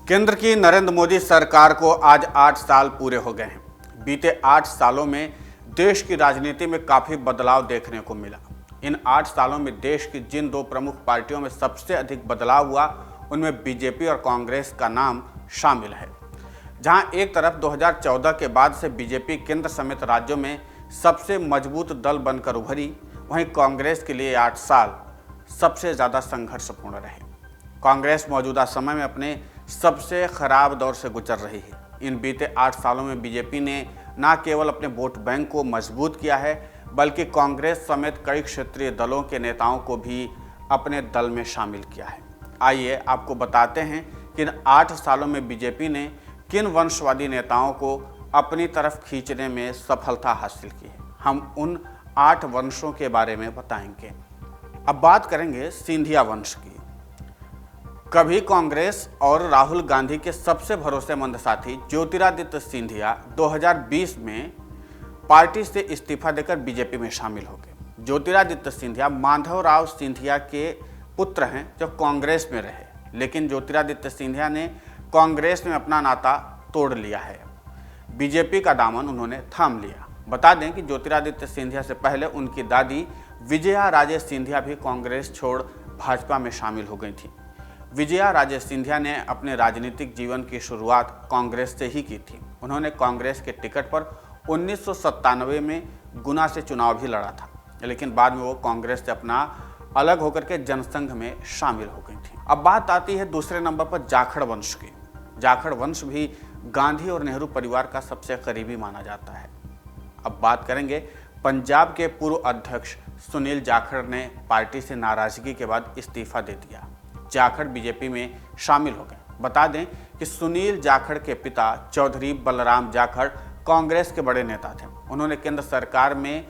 केंद्र की नरेंद्र मोदी सरकार को आज 8 साल पूरे हो गए हैं। बीते 8 सालों में देश की राजनीति में काफ़ी बदलाव देखने को मिला। इन 8 सालों में देश की जिन दो प्रमुख पार्टियों में सबसे अधिक बदलाव हुआ, उनमें बीजेपी और कांग्रेस का नाम शामिल है। जहां एक तरफ 2014 के बाद से बीजेपी केंद्र समेत राज्यों में सबसे मजबूत दल बनकर उभरी, वहीं कांग्रेस के लिए 8 साल सबसे ज़्यादा संघर्षपूर्ण रहे। कांग्रेस मौजूदा समय में अपने सबसे खराब दौर से गुजर रही है। इन बीते 8 सालों में बीजेपी ने न केवल अपने वोट बैंक को मजबूत किया है, बल्कि कांग्रेस समेत कई क्षेत्रीय दलों के नेताओं को भी अपने दल में शामिल किया है। आइए आपको बताते हैं कि इन 8 सालों में बीजेपी ने किन वंशवादी नेताओं को अपनी तरफ खींचने में सफलता हासिल की है। हम उन 8 वंशों के बारे में बताएंगे। अब बात करेंगे सिंधिया वंश की। कभी कांग्रेस और राहुल गांधी के सबसे भरोसेमंद साथी ज्योतिरादित्य सिंधिया 2020 में पार्टी से इस्तीफा देकर बीजेपी में शामिल हो गए। ज्योतिरादित्य सिंधिया माधवराव सिंधिया के पुत्र हैं जो कांग्रेस में रहे, लेकिन ज्योतिरादित्य सिंधिया ने कांग्रेस में अपना नाता तोड़ लिया है। बीजेपी का दामन उन्होंने थाम लिया। बता दें कि ज्योतिरादित्य सिंधिया से पहले उनकी दादी विजया राजे सिंधिया भी कांग्रेस छोड़ भाजपा में शामिल हो गई थी। विजया राजे सिंधिया ने अपने राजनीतिक जीवन की शुरुआत कांग्रेस से ही की थी। उन्होंने कांग्रेस के टिकट पर 1997 में गुना से चुनाव भी लड़ा था, लेकिन बाद में वो कांग्रेस से अपना अलग होकर के जनसंघ में शामिल हो गई थी। अब बात आती है दूसरे नंबर पर जाखड़ वंश की। जाखड़ वंश भी गांधी और नेहरू परिवार का सबसे करीबी माना जाता है। अब बात करेंगे पंजाब के पूर्व अध्यक्ष सुनील जाखड़ ने पार्टी से नाराजगी के बाद इस्तीफा दे दिया। जाखड़ बीजेपी में शामिल हो गए। बता दें कि सुनील जाखड़ के पिता चौधरी बलराम जाखड़ कांग्रेस के बड़े नेता थे। उन्होंने केंद्र सरकार में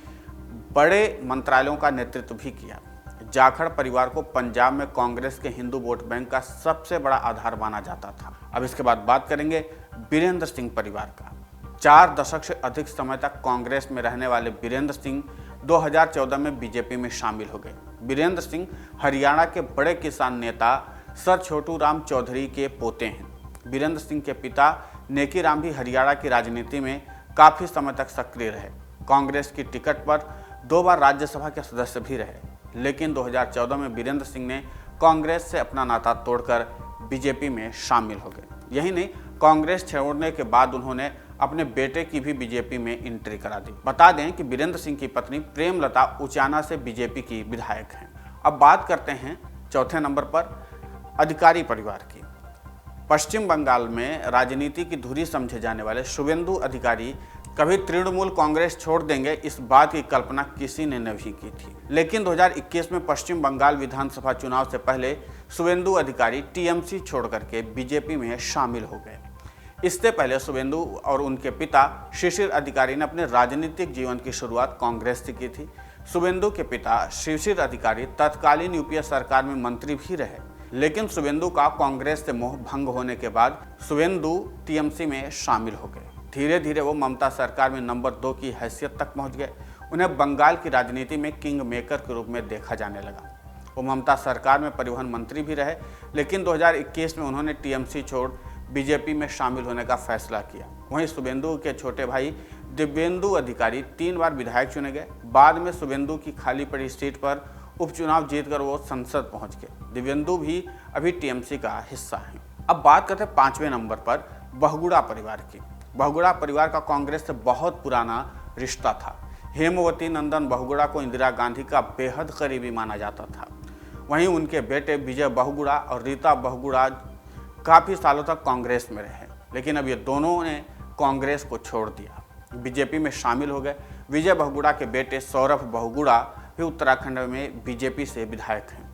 बड़े मंत्रालयों का नेतृत्व भी किया। जाखड़ परिवार को पंजाब में कांग्रेस के हिंदू वोट बैंक का सबसे बड़ा आधार माना जाता था। अब इसके बाद बात करेंगे बीरेंद्र सिंह परिवार का। 4 दशक से अधिक समय तक कांग्रेस में रहने वाले बीरेंद्र सिंह 2014 में बीजेपी में शामिल हो गए। बीरेंद्र सिंह हरियाणा के बड़े किसान नेता सर छोटू राम चौधरी के पोते हैं। बीरेंद्र सिंह के पिता नेकी राम भी हरियाणा की राजनीति में काफ़ी समय तक सक्रिय रहे। कांग्रेस की टिकट पर 2 बार राज्यसभा के सदस्य भी रहे, लेकिन 2014 में बीरेंद्र सिंह ने कांग्रेस से अपना नाता तोड़कर बीजेपी में शामिल हो गए। यही नहीं, कांग्रेस छोड़ने के बाद उन्होंने अपने बेटे की भी बीजेपी में एंट्री करा दी। बता दें कि बीरेंद्र सिंह की पत्नी प्रेमलता उचाना से बीजेपी की विधायक हैं। अब बात करते हैं चौथे नंबर पर अधिकारी परिवार की। पश्चिम बंगाल में राजनीति की धुरी समझे जाने वाले शुभेंदु अधिकारी कभी तृणमूल कांग्रेस छोड़ देंगे, इस बात की कल्पना किसी ने नहीं की थी। लेकिन 2021 में पश्चिम बंगाल विधानसभा चुनाव से पहले शुभेंदु अधिकारी टीएमसी छोड़ करके बीजेपी में शामिल हो गए। इससे पहले शुभेंदु और उनके पिता शिशिर अधिकारी ने अपने राजनीतिक जीवन की शुरुआत कांग्रेस से की थी। शुभेंदु के पिता शिशिर अधिकारी तत्कालीन यूपीए सरकार में मंत्री भी रहे, लेकिन शुभेंदु का कांग्रेस से मोह भंग होने के बाद शुभेंदु टीएमसी में शामिल हो गए। धीरे धीरे वो ममता सरकार में नंबर 2 की हैसियत तक पहुंच गए। उन्हें बंगाल की राजनीति में किंग मेकर के रूप में देखा जाने लगा। वो ममता सरकार में परिवहन मंत्री भी रहे, लेकिन 2021 में उन्होंने टीएमसी छोड़ बीजेपी में शामिल होने का फैसला किया। वहीं शुभेंदु के छोटे भाई दिव्येंदु अधिकारी 3 बार विधायक चुने गए। बाद में शुभेंदु की खाली पड़ी सीट पर उपचुनाव जीतकर वो संसद पहुंच गए। दिव्येंदु भी अभी टीएमसी का हिस्सा हैं। अब बात करते हैं 5वें नंबर पर बहुगुणा परिवार की। बहुगुणा परिवार का कांग्रेस से बहुत पुराना रिश्ता था। हेमवती नंदन बहुगुणा को इंदिरा गांधी का बेहद करीबी माना जाता था। वहीं उनके बेटे विजय बहुगुणा और रीता बहुगुणा काफ़ी सालों तक कांग्रेस में रहे, लेकिन अब ये दोनों ने कांग्रेस को छोड़ दिया, बीजेपी में शामिल हो गए। विजय बहुगुणा के बेटे सौरभ बहुगुणा भी उत्तराखंड में बीजेपी से विधायक हैं,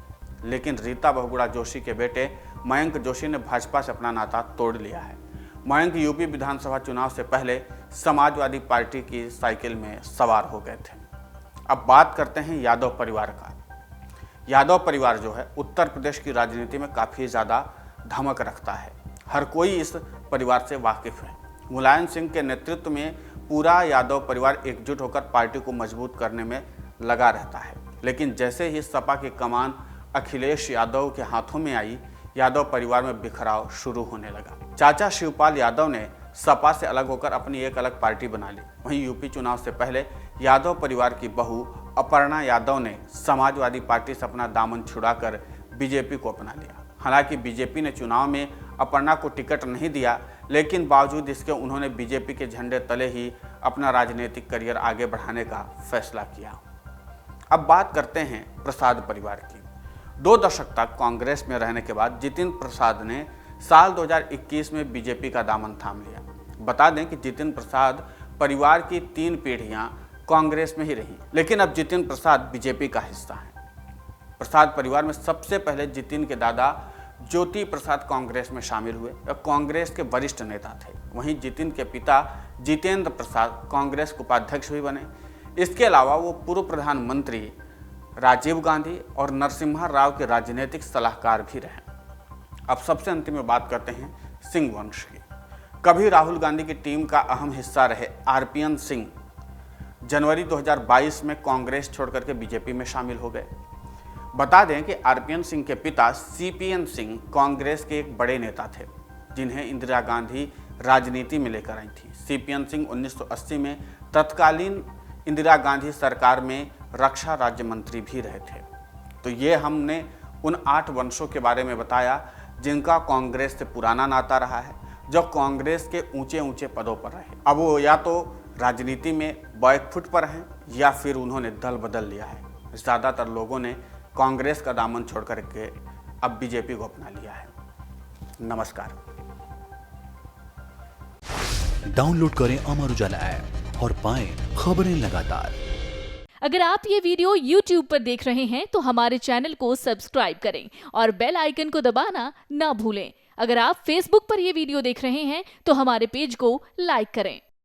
लेकिन रीता बहुगुणा जोशी के बेटे मयंक जोशी ने भाजपा से अपना नाता तोड़ लिया है। मयंक यूपी विधानसभा चुनाव से पहले समाजवादी पार्टी की साइकिल में सवार हो गए थे। अब बात करते हैं यादव परिवार का। यादव परिवार जो है उत्तर प्रदेश की राजनीति में काफ़ी ज़्यादा धमक रखता है। हर कोई इस परिवार से वाकिफ है। मुलायम सिंह के नेतृत्व में पूरा यादव परिवार एकजुट होकर पार्टी को मजबूत करने में लगा रहता है, लेकिन जैसे ही सपा की कमान अखिलेश यादव के हाथों में आई, यादव परिवार में बिखराव शुरू होने लगा। चाचा शिवपाल यादव ने सपा से अलग होकर अपनी एक अलग पार्टी बना ली। वहीं यूपी चुनाव से पहले यादव परिवार की बहू अपर्णा यादव ने समाजवादी पार्टी से अपना दामन छुड़ाकर बीजेपी को अपना लिया। हालांकि बीजेपी ने चुनाव में अपर्णा को टिकट नहीं दिया, लेकिन बावजूद इसके उन्होंने बीजेपी के झंडे तले ही अपना राजनीतिक करियर आगे बढ़ाने का फैसला किया। अब बात करते हैं प्रसाद परिवार की। 2 दशक तक कांग्रेस में रहने के बाद जितिन प्रसाद ने साल 2021 में बीजेपी का दामन थाम लिया। बता दें कि जितिन प्रसाद परिवार की 3 पीढ़ियां कांग्रेस में ही रही, लेकिन अब जितिन प्रसाद बीजेपी का हिस्सा है। प्रसाद परिवार में सबसे पहले जितिन के दादा ज्योति प्रसाद कांग्रेस में शामिल हुए और कांग्रेस के वरिष्ठ नेता थे। वहीं जितिन के पिता जितेंद्र प्रसाद कांग्रेस के उपाध्यक्ष भी बने। इसके अलावा वो पूर्व प्रधानमंत्री राजीव गांधी और नरसिम्हा राव के राजनीतिक सलाहकार भी रहे। अब सबसे अंतिम में बात करते हैं सिंह वंश की। कभी राहुल गांधी की टीम का अहम हिस्सा रहे आरपीएन सिंह जनवरी 2022 में कांग्रेस छोड़कर के बीजेपी में शामिल हो गए। बता दें कि आरपीएन सिंह के पिता सीपीएन सिंह कांग्रेस के एक बड़े नेता थे, जिन्हें इंदिरा गांधी राजनीति में लेकर आई थी। सीपीएन सिंह 1980 में तत्कालीन इंदिरा गांधी सरकार में रक्षा राज्य मंत्री भी रहे थे। तो ये हमने उन 8 वंशों के बारे में बताया जिनका कांग्रेस से पुराना नाता रहा है, जो कांग्रेस के ऊंचे ऊंचे पदों पर रहे। अब वो या तो राजनीति में बैकफुट पर हैं या फिर उन्होंने दल बदल लिया है। ज़्यादातर लोगों ने कांग्रेस का दामन छोड़ करके अब बीजेपी को अपना लिया है। नमस्कार। डाउनलोड करें अमर उजाला ऐप और पाएं खबरें लगातार। अगर आप ये वीडियो YouTube पर देख रहे हैं तो हमारे चैनल को सब्सक्राइब करें और बेल आइकन को दबाना ना भूलें। अगर आप Facebook पर ये वीडियो देख रहे हैं तो हमारे पेज को लाइक करें।